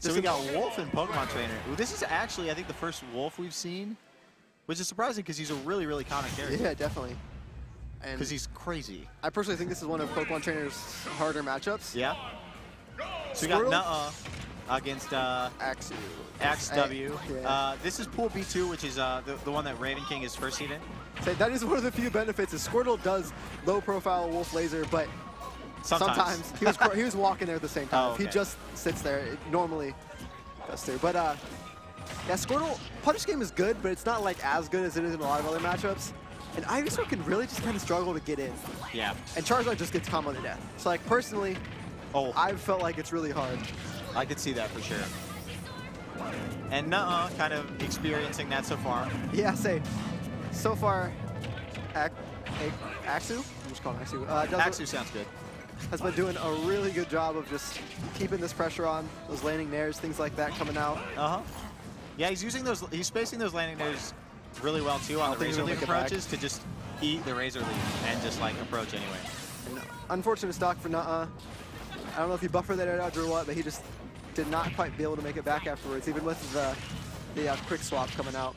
So we got Wolf and Pokemon Trainer. Ooh, this is actually, I think, the first Wolf we've seen, which is surprising because he's a really, really common character. Yeah, definitely. Because he's crazy. I personally think this is one of Pokemon Trainer's harder matchups. Yeah. So we got Nuhuh against Aexw. Aexw. Yeah. This is Pool B2, which is the one that Raven King is first seed in. So that is one of the few benefits. Is Squirtle does low-profile Wolf Laser, but sometimes he was walking there at the same time. Oh, okay. He just sits there. It normally goes through. But yeah, Squirtle Punish Game is good, but it's not like as good as it is in a lot of other matchups. And Ivysaur can really just kind of struggle to get in. Yeah. And Charizard just gets combo to death. So like personally, I've felt like it's really hard. I could see that for sure. And Nuhuh kind of experiencing that so far. Yeah, so far, Aexw? I'm just calling Aexw. Aexw sounds good. Has been doing a really good job of just keeping this pressure on, those landing nairs, things like that coming out. Yeah, he's spacing those landing nairs really well too on the Razor Leaf approaches to just eat the Razor Leaf and just like approach anyway. And unfortunate stock for Nuhuh. I don't know if he buffered that air dodge or what, but he just did not quite be able to make it back afterwards, even with the quick swap coming out.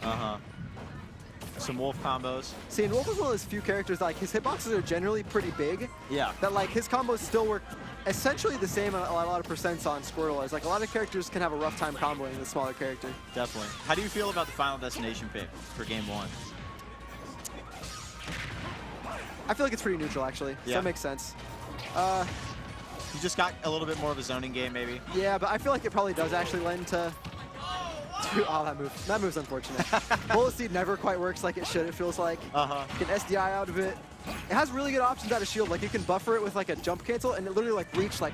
Some Wolf combos. See, and Wolf is one of those few characters, like his hitboxes are generally pretty big. Yeah. That like his combos still work essentially the same a lot of percents on Squirtle. It's like a lot of characters can have a rough time comboing the smaller character. Definitely. How do you feel about the Final Destination pick for Game 1? I feel like it's pretty neutral, actually. Yeah. So that makes sense. You just got a little bit more of a zoning game, maybe? Yeah, but I feel like it probably does actually lend to oh, that move. That move's unfortunate. Bullet Seed never quite works like it should, it feels like. You can SDI out of it. It has really good options out of shield. Like you can buffer it with like a jump cancel and it literally like reach like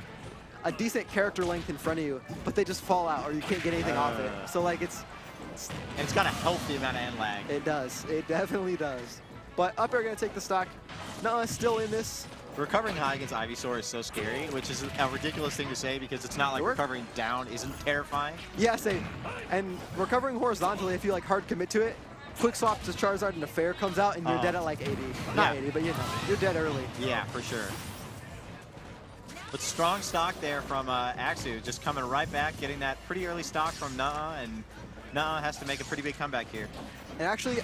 a decent character length in front of you, but they just fall out or you can't get anything off it. So like and it's got a healthy amount of end lag. It does. It definitely does. But up air gonna take the stock. Nuhuh still in this. Recovering high against Ivysaur is so scary, which is a ridiculous thing to say because it's not like recovering down isn't terrifying. Yeah, same. And recovering horizontally, if you like hard commit to it, quick swap to Charizard and a fair comes out and you're dead at like 80. Not 80, but you know, you're dead early. Yeah, for sure. But strong stock there from Aexw, just coming right back, getting that pretty early stock from Nuhuh, and Nuhuh has to make a pretty big comeback here. And actually,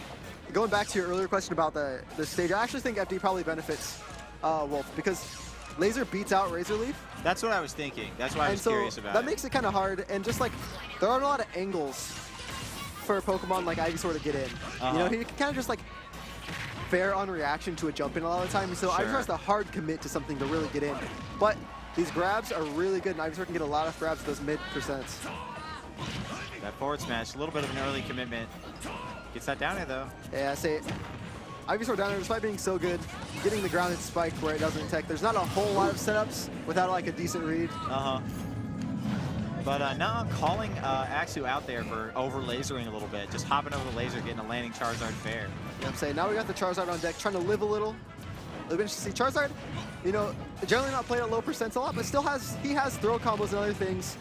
going back to your earlier question about the stage, I actually think FD probably benefits Wolf because Laser beats out Razor Leaf. That's what I was thinking. That's why I was curious about that makes it kind of hard, and just like there aren't a lot of angles for a Pokemon like Ivysaur to get in. You know, he can kind of just like fair on reaction to a jump in a lot of the time, so Ivysaur has to hard commit to something to really get in. But these grabs are really good, and Ivysaur can get a lot of grabs at those mid percents. That forward smash, a little bit of an early commitment. Gets that down there though. Yeah, Ivysaur down there, despite being so good, getting the grounded spike where it doesn't tech. There's not a whole lot of setups without like a decent read. But now I'm calling Aexw out there for over lasering a little bit, just hopping over the laser, getting a landing Charizard fair. Yeah, I'm saying now we got the Charizard on deck, trying to live a little. It'll be interesting to see Charizard. You know, generally not played at low percents a lot, but still has throw combos and other things.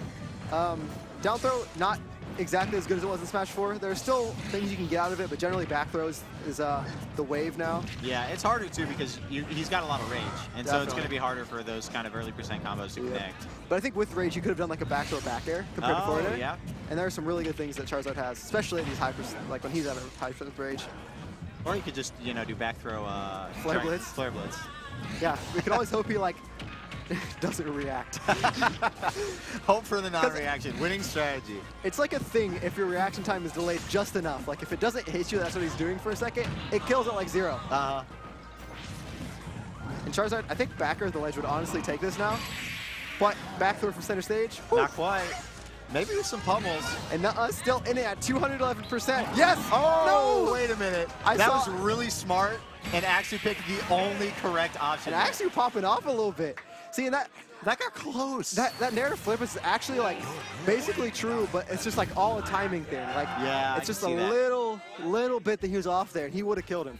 Down throw not exactly as good as it was in Smash 4. There are still things you can get out of it, but generally back throws is the wave now. Yeah, it's harder too because he's got a lot of range, and so it's going to be harder for those kind of early percent combos to connect. But I think with range, you could have done like a back throw back air compared to forward air. Yeah. And there are some really good things that Charizard has, especially at these high percent, like when he's at a high percent range. Or you could just, you know, do back throw Flare Blitz. Flare Blitz. Yeah, we could always hope he like doesn't react. Hope for the non-reaction. Winning strategy. It's like a thing if your reaction time is delayed just enough. Like if it doesn't hit you, that's what he's doing for a second, it kills at like 0. And Charizard, I think back air the ledge would honestly take this now. But back throw from center stage. Not quite. Maybe with some pummels. And Nuhuh still in it at 211%. Yes! Oh, no! Wait a minute. That was really smart, and Aexw picked the only correct option. And Aexw popping off a little bit. See, and that got close. That narrative flip is actually like basically true, but it's just like all a timing thing. Like it's just a little bit that he was off there, and he would have killed him.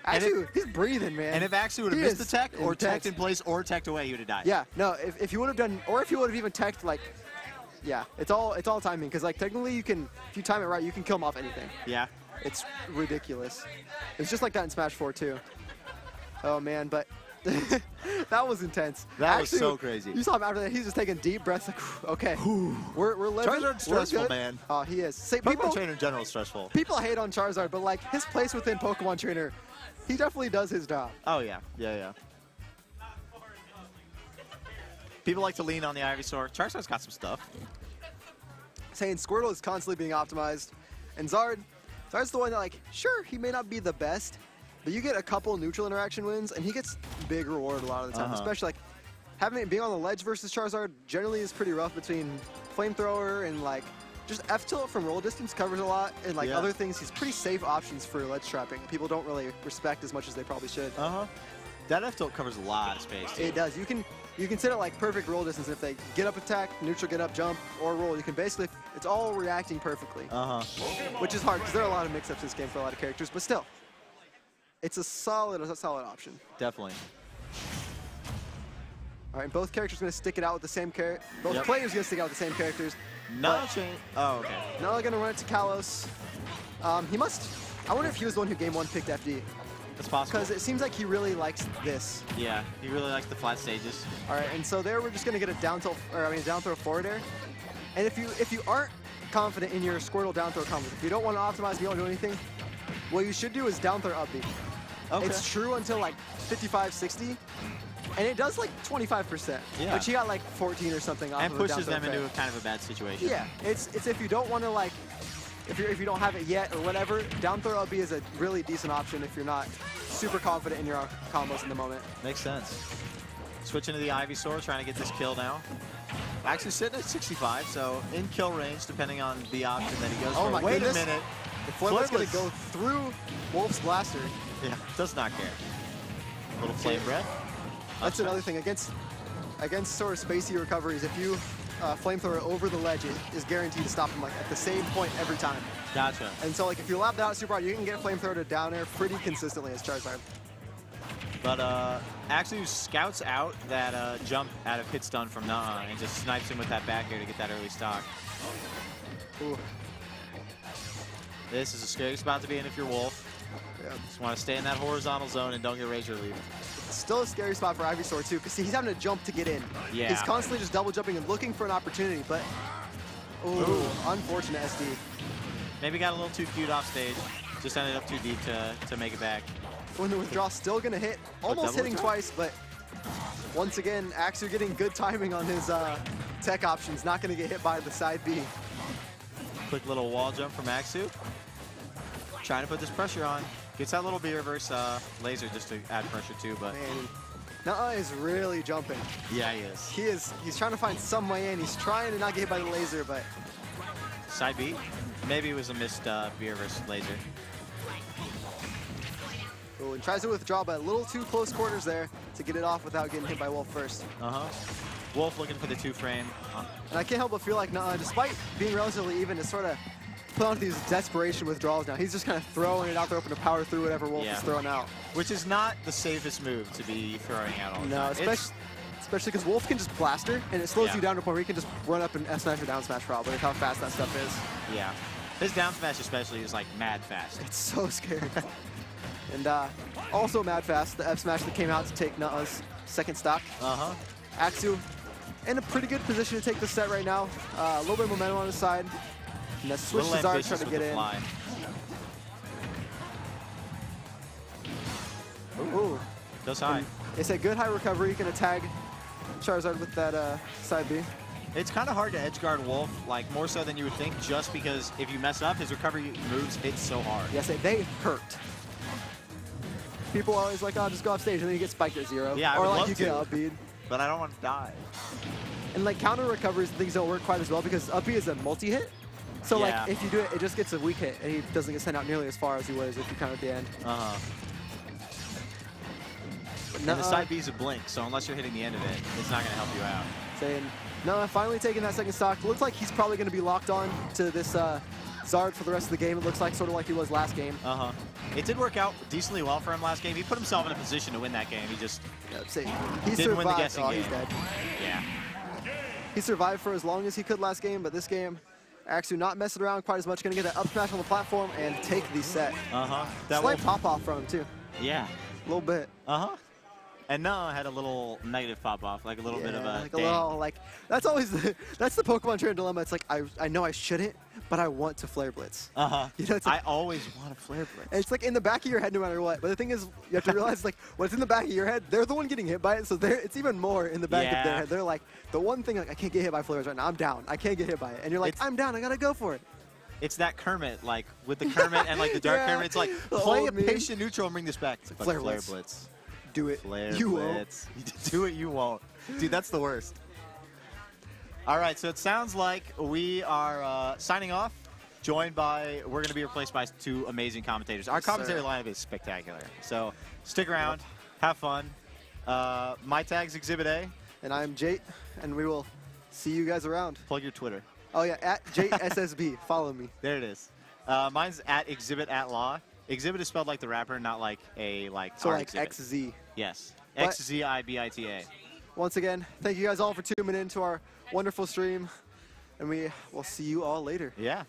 Actually, he's breathing, man. And if Aexw would have missed the tech, or teched in place, or teched away, he would have died. Yeah, no, if you would have done, or if you would have even teched, like, yeah, it's all timing. Because like technically, you can, if you time it right, you can kill him off anything. Yeah. It's ridiculous. It's just like that in Smash 4 too. Oh man, but that That was intense. That was so crazy. You saw him after that. He's just taking deep breaths. Like, okay, we're living. Charizard's stressful, good. man. Oh, he is. Pokemon Trainer in general is stressful. People hate on Charizard, but like his place within Pokemon Trainer, he definitely does his job. Oh yeah, yeah. People like to lean on the Ivysaur. Charizard's got some stuff. Saying Squirtle is constantly being optimized, and Zard's the one that, like, sure, he may not be the best, but you get a couple neutral interaction wins, and he gets big reward a lot of the time. Especially like being on the ledge versus Charizard generally is pretty rough between Flamethrower and like just F-tilt from roll distance covers a lot, and like other things. He's pretty safe options for ledge trapping. People don't really respect as much as they probably should. That F-tilt covers a lot of space, too. It does. You can set it like perfect roll distance. If they get up attack, neutral get up jump, or roll, you can basically, it's all reacting perfectly. Which is hard because there are a lot of mix-ups in this game for a lot of characters, but still, it's a solid option. Definitely. All right, and both characters are going to stick it out with the same character. Both players are going to stick out with the same characters. Oh, okay. Now they're going to run it to Kalos. He must, I wonder if he was the one who game one picked FD. That's possible. Because it seems like he really likes this. Yeah, he really likes the flat stages. All right, and so there we're just going to get a down throw forward air. And if you aren't confident in your Squirtle down throw combos, if you don't want to optimize, you don't do anything, what you should do is down throw up B. It's true until like 55, 60, and it does like 25%. Yeah. But you got like 14 or something off and of a down pushes throw them into a kind of a bad situation. Yeah, it's if you don't want to like, if you don't have it yet or whatever, down throw up B is a really decent option if you're not super confident in your combos in the moment. Makes sense. Switching to the Ivysaur, trying to get this kill now. Actually sitting at 65, so in kill range, depending on the option that he goes for. My Wait goodness. a minute. The Flipper's going to go through Wolf's Blaster. Yeah, does not care. A little flame breath. That's another thing. Against sort of spacey recoveries, if you Flamethrower over the ledge, it is guaranteed to stop him like at the same point every time. Gotcha. And so like if you lap that out super hard, you can get Flamethrower to down air pretty consistently as Charizard. But Aexw scouts out that jump out of hit stun from Nuhuh and just snipes him with that back air to get that early stock. Ooh. This is a scary spot to be in if you're Wolf. Yeah. Just want to stay in that horizontal zone and don't get Razor Leaf. It's still a scary spot for Ivysaur too, because he's having to jump to get in. Yeah. He's constantly just double jumping and looking for an opportunity, but ooh. Unfortunate SD. Maybe got a little too cute off stage. Just ended up too deep to make it back. When the withdraw still gonna hit, almost hitting twice, but once again, Aexw getting good timing on his tech options, not gonna get hit by the side B. Quick little wall jump from Aexw. Trying to put this pressure on. Gets that little B reverse laser just to add pressure too, but man, Nuhuh is really jumping. Yeah, he is. He's trying to find some way in. He's trying to not get hit by the laser, but side B. Maybe it was a missed B reverse laser. Ooh, and tries to withdraw, but a little too close quarters there to get it off without getting hit by Wolf first. Wolf looking for the 2-frame. And I can't help but feel like Nuhuh, despite being relatively even, is sort of put on these desperation withdrawals now. He's just kind of throwing it out there, open to power through whatever Wolf is throwing out. Which is not the safest move to be throwing out all the time. Especially because Wolf can just blaster, and it slows you down to a point where he can just run up and F-smash or down smash probably with how fast that stuff is. Yeah. His down smash especially is like mad fast. It's so scary. And also mad fast, the F-smash that came out to take Nuhuh's second stock. Aexw in a pretty good position to take the set right now. A little bit of momentum on his side. And that switch to Zard trying to get in. Ooh. Goes high. It's a good high recovery. You can tag Charizard with that side B. It's kind of hard to edge guard Wolf, like more so than you would think, just because if you mess up, his recovery moves hit so hard. Yes, they hurt. People are always like, oh, just go off stage, and then you get spiked at 0. Yeah, I or would like love you to, get up B'd. But I don't want to die. And like counter recoveries and things don't work quite as well because up B is a multi-hit. So like if you do it, it just gets a weak hit, and he doesn't get sent out nearly as far as he would if you count at the end. And the side B is a blink, so unless you're hitting the end of it, it's not going to help you out. Saying, Nuhuh finally taking that second stock. Looks like he's probably going to be locked on to this Zard for the rest of the game. It looks like sort of like he was last game. It did work out decently well for him last game. He put himself in a position to win that game. He just didn't win the guessing game. He's dead. Yeah. He survived for as long as he could last game, but this game, Aexw not messing around quite as much. Going to get that up smash on the platform and take the set. That Slight pop off from him too. Yeah. A little bit. And Nuhuh had a little negative pop off, like a little bit of a like a little, like, that's always that's the Pokemon trainer dilemma. It's like, I know I shouldn't, but I want to Flare Blitz. You know, it's like, I always want to Flare Blitz. It's like in the back of your head no matter what. But the thing is, you have to realize, like, what's in the back of your head, they're the one getting hit by it, so it's even more in the back of their head. They're like, the one thing, like, I can't get hit by Flares right now. I'm down. I can't get hit by it. And you're like, I'm down. I got to go for it. It's that Kermit, like, with the Kermit and, like, the Dark Kermit. It's like, play a patient neutral and bring this back. It's like, Flare Blitz. Do it. Flare you Blitz. Won't. Do it, you won't. Dude, that's the worst. All right, so it sounds like we are signing off, joined by, we're going to be replaced by 2 amazing commentators. Our commentary lineup is spectacular. So stick around, have fun. My tag's Exhibit A. And I'm Jate, and we will see you guys around. Plug your Twitter. Oh, yeah, at JateSSB. Follow me. There it is. Mine's at Exhibit@Law. Exhibit is spelled like the rapper, not like a So like exhibit. XZ. Yes. But XZIBITA. once again, thank you guys all for tuning in to our wonderful stream, and we will see you all later. Yeah.